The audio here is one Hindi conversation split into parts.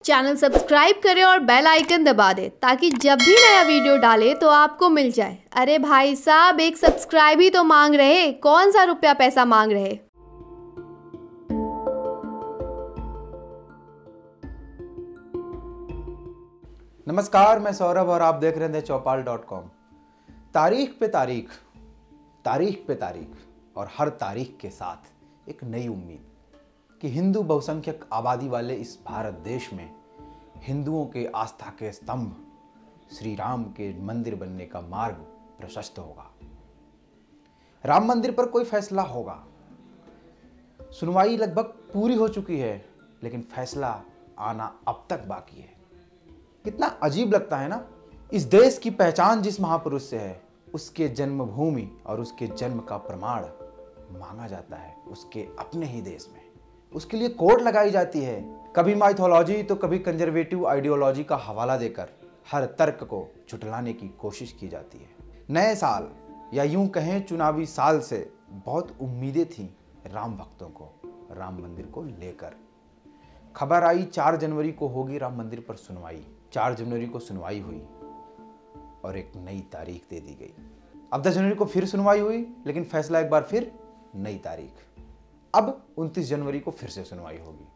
चैनल सब्सक्राइब करें और बेल आइकन दबा दें ताकि जब भी नया वीडियो डालें तो आपको मिल जाए। अरे भाई साहब, एक सब्सक्राइब ही तो मांग रहे, कौन सा रुपया पैसा मांग रहे। नमस्कार, मैं सौरभ और आप देख रहे हैं चौपाल.com। तारीख पे तारीख, तारीख पे तारीख और हर तारीख के साथ एक नई उम्मीद कि हिंदू बहुसंख्यक आबादी वाले इस भारत देश में हिंदुओं के आस्था के स्तंभ श्री राम के मंदिर बनने का मार्ग प्रशस्त होगा। राम मंदिर पर कोई फैसला होगा। सुनवाई लगभग पूरी हो चुकी है, लेकिन फैसला आना अब तक बाकी है। कितना अजीब लगता है ना। इस देश की पहचान जिस महापुरुष से है, उसके जन्मभूमि और उसके जन्म का प्रमाण मांगा जाता है उसके अपने ही देश में। उसके लिए कोर्ट लगाई जाती है, कभी माइथोलॉजी तो कभी कंजर्वेटिव आइडियोलॉजी का हवाला देकर हर तर्क को झुठलाने की कोशिश की जाती है। नए साल या यूं कहें चुनावी साल से बहुत उम्मीदें थीं राम भक्तों को राम मंदिर को लेकर। खबर आई 4 जनवरी को होगी राम मंदिर पर सुनवाई। 4 जनवरी को सुनवाई हुई और एक नई तारीख दे दी गई। अब 10 जनवरी को फिर सुनवाई हुई, लेकिन फैसला एक बार फिर नई तारीख। अब 29 जनवरी को फिर से सुनवाई होगी।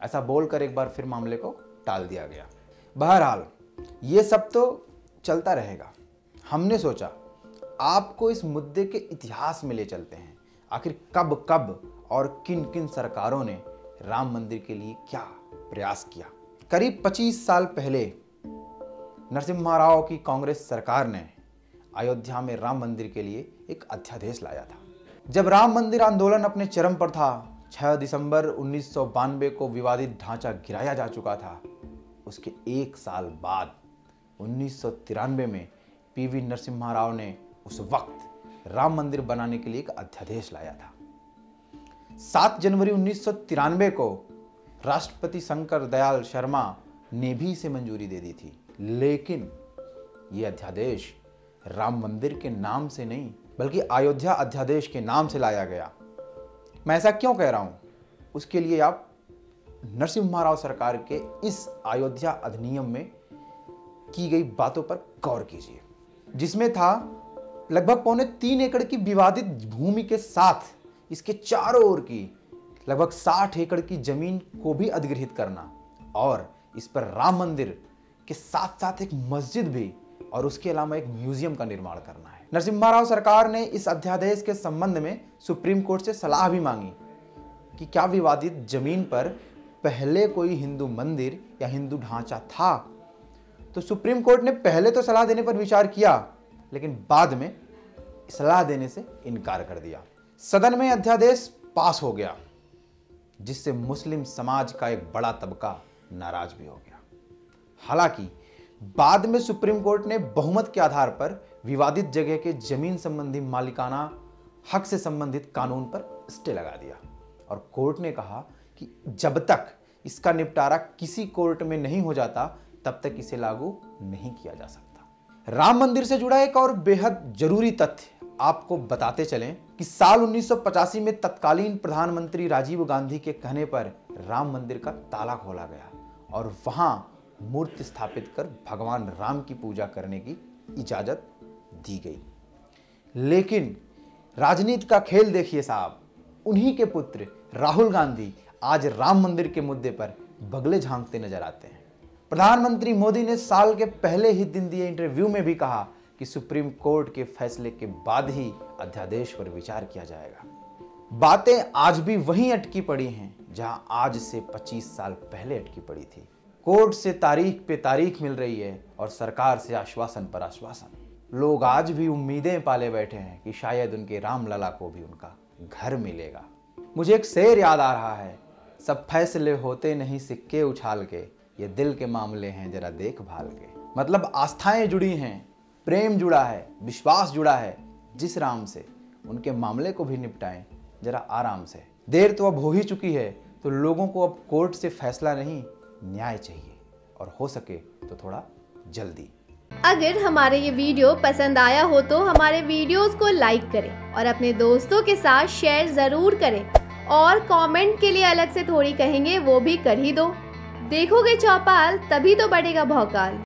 ऐसा बोलकर एक बार फिर मामले को टाल दिया गया। बहरहाल ये सब तो चलता रहेगा। हमने सोचा आपको इस मुद्दे के इतिहास में ले चलते हैं। आखिर कब कब और किन किन सरकारों ने राम मंदिर के लिए क्या प्रयास किया। करीब 25 साल पहले नरसिम्हा राव की कांग्रेस सरकार ने अयोध्या में राम मंदिर के लिए एक अध्यादेश लाया था। जब राम मंदिर आंदोलन अपने चरम पर था, 6 दिसंबर 1992 को विवादित ढांचा गिराया जा चुका था। उसके 1 साल बाद 1993 में पीवी नरसिम्हा राव ने उस वक्त राम मंदिर बनाने के लिए एक अध्यादेश लाया था। 7 जनवरी 1993 को राष्ट्रपति शंकर दयाल शर्मा ने भी इसे मंजूरी दे दी थी, लेकिन यह अध्यादेश राम मंदिर के नाम से नहीं बल्कि अयोध्या अध्यादेश के नाम से लाया गया। मैं ऐसा क्यों कह रहा हूं, उसके लिए आप नरसिम्हा राव सरकार के इस अयोध्या अधिनियम में की गई बातों पर गौर कीजिए, जिसमें था लगभग 3.25 एकड़ की विवादित भूमि के साथ इसके चारों ओर की लगभग 60 एकड़ की जमीन को भी अधिग्रहित करना और इस पर राम मंदिर के साथ साथ एक मस्जिद भी और उसके अलावा एक म्यूजियम का निर्माण करना है। नरसिम्हा राव सरकार ने इस अध्यादेश के संबंध में सुप्रीम कोर्ट से सलाह भी मांगी कि क्या विवादित जमीन पर पहले कोई हिंदू मंदिर या हिंदू ढांचा था। तो सुप्रीम कोर्ट ने पहले तो सलाह देने पर विचार किया, लेकिन बाद में सलाह देने से इनकार कर दिया। सदन में अध्यादेश पास हो गया, जिससे मुस्लिम समाज का एक बड़ा तबका नाराज भी हो गया। हालांकि बाद में सुप्रीम कोर्ट ने बहुमत के आधार पर विवादित जगह के जमीन संबंधी मालिकाना हक से संबंधित कानून पर स्टे लगा दिया और कोर्ट ने कहा कि जब तक इसका निपटारा किसी कोर्ट में नहीं हो जाता तब तक इसे लागू नहीं किया जा सकता। राम मंदिर से जुड़ा एक और बेहद जरूरी तथ्य आपको बताते चलें कि साल 1985 में तत्कालीन प्रधानमंत्री राजीव गांधी के कहने पर राम मंदिर का ताला खोला गया और वहां मूर्ति स्थापित कर भगवान राम की पूजा करने की इजाजत दी गई। लेकिन राजनीति का खेल देखिए साहब, उन्हीं के पुत्र राहुल गांधी आज राम मंदिर के मुद्दे पर बगले झांकते नजर आते हैं। प्रधानमंत्री मोदी ने साल के पहले ही दिन दिए इंटरव्यू में भी कहा कि सुप्रीम कोर्ट के फैसले के बाद ही अध्यादेश पर विचार किया जाएगा। बातें आज भी वहीं अटकी पड़ी हैं जहां आज से 25 साल पहले अटकी पड़ी थी। कोर्ट से तारीख पे तारीख मिल रही है और सरकार से आश्वासन पर आश्वासन। लोग आज भी उम्मीदें पाले बैठे हैं कि शायद उनके रामलला को भी उनका घर मिलेगा। मुझे एक शेर याद आ रहा है, सब फैसले होते नहीं सिक्के उछाल के, ये दिल के मामले हैं जरा देखभाल के। मतलब आस्थाएं जुड़ी हैं, प्रेम जुड़ा है, विश्वास जुड़ा है जिस राम से, उनके मामले को भी निपटाएं जरा आराम से। देर तो अब हो ही चुकी है, तो लोगों को अब कोर्ट से फैसला नहीं न्याय चाहिए और हो सके तो थोड़ा जल्दी। अगर हमारे ये वीडियो पसंद आया हो तो हमारे वीडियोस को लाइक करें और अपने दोस्तों के साथ शेयर ज़रूर करें और कमेंट के लिए अलग से थोड़ी कहेंगे वो भी कर ही दो। देखोगे चौपाल तभी तो बढ़ेगा भौकाल।